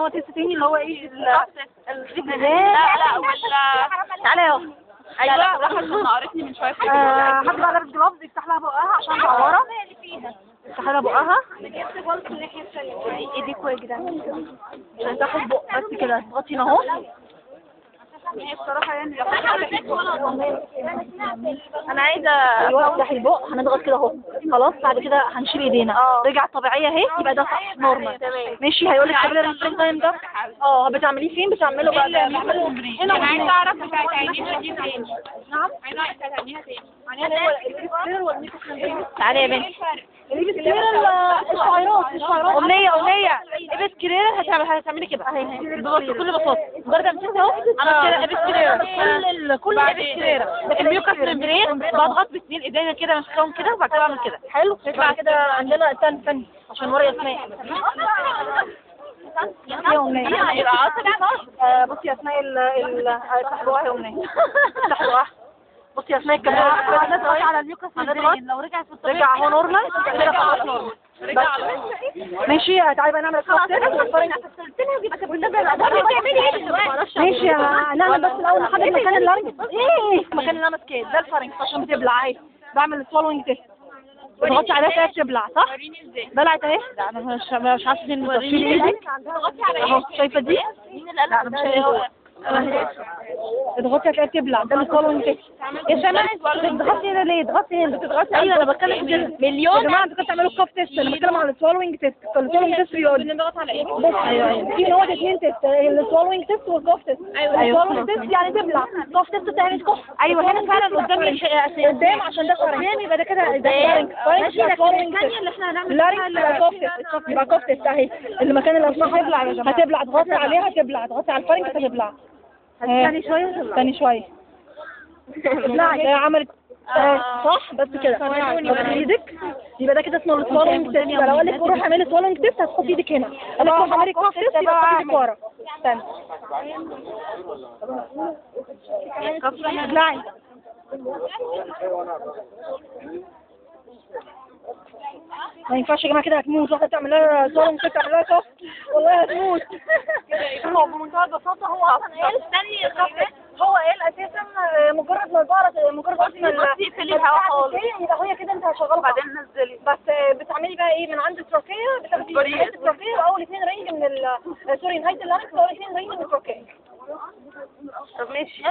هو تيست تاني اللي هو ايه لا لا ولا تعالى اهو. ايوه راحت نقرتني من شويه حد بقى لابس جلافز يفتح لها بقها عشان تعورها. يفتح لها بقها. ايديكوا يا جدعان عشان تاخد بق بس كده تضغطي اهو. هي بصراحه يعني انا عايزه افتحي البق هنضغط كده اهو. خلاص بعد كده هنشيل ايدينا. رجعت طبيعيه اهي يبقى ده صح نورمال. ماشي هيقول لك قبل السبرينج تايم ده بتعمليه فين؟ بتعمله بقى هنا انا عايزه اعرف تعمليها دي فين. نعم عايزه تعمليها فين. تعالي يا بنتي. الإبس كريرة الشعيرات أغنية إبس كريرة هتعملي كده بكل بساطة. مجرد ما تمسكي اهو أنا كده إبس كريرة كل إبس كريرة. لكن الميوكاس ممبرين بضغط باتنين إيدينا كده ماسكاهم كده وبعد كده بعمل كده. حلو. بعد كده عندنا فن عشان ورقة اسماء. يا أغنية بصي يا اسماء افتح بقها يا أغنية. افتح بقها. بصي يا اسماء الكاميرا على الميوكاس ممبرين لو رجع في الطبيعي رجع هو نورمال كده خلاص نورمال. ماشي تعالي بقى نعمل خلاص ماشي هنعمل بس الاول نحدد مكان اللارنج. مكان اللي انا ماسكاه ده الفارنكس عشان بتبلع اهي. بعمل سوالوينج تيست تضغطي عليها كده بتبلع صح؟ بلعت اهي. لا انا مش عارفه فين تفصيل ايدك اهو شايفه دي؟ لا انا مش شايفه. اضغطي كده تبلع ده السوالوينج تيست. يا شماعه بتضغطي هنا ليه؟ اضغطي هنا. بتضغطي ايوه انا بتكلم في مليون يا جماعه. انتوا كنتوا بتعملوا الكوف تيست انا بتكلم على السوالوينج تيست. السوالوينج تيست بيقول بنضغط على ايه؟ ايوه في نوع اثنين تيست السوالوينج تيست والكوف تيست. السوالوينج تيست يعني تبلع. الكوف تيست بتعمل كوف. ايوه هنا فعلا قدام عشان ده قدام يبقى ده كده ماشي. السوالوينج تيست اللي احنا هنعمل لا كوف تيست يبقى كوف تيست اهي المكان اللي هتبلع يا جماعه. هتبلع اضغطي عليها تبلع. اضغطي على الفرنك هتبلع. ثاني شويه ابلعي. عملت صح بس كده. حطي ايدك يبقى ده كده اسمه السوالوينج تيست. يبقى لو قال لك روح اعملي سوالوينج تيست هتحطي ايدك هنا. قال لك روح اعملي كوف تيست يبقى تحطي ايدك ورا. استنى ابلعي. ما ينفعش يا جماعه كده هتموت. واحده تعمل لها سوالوينج تيست تعمل لها كوف والله هتموت. هو بمنتهى البساطه هو اصلا هو اساسا مجرد ما البقره مجرد ما تقفلي الهواء خالص يبقى هي كده انت هشغله بعدين نزلي. بس بتعملي بقى ايه من عند التراكيه بتاخدي نهايه التراكيه واول اثنين رينج من سوري نهايه اللارنكس واول اثنين رينج من التراكيه. طب ماشي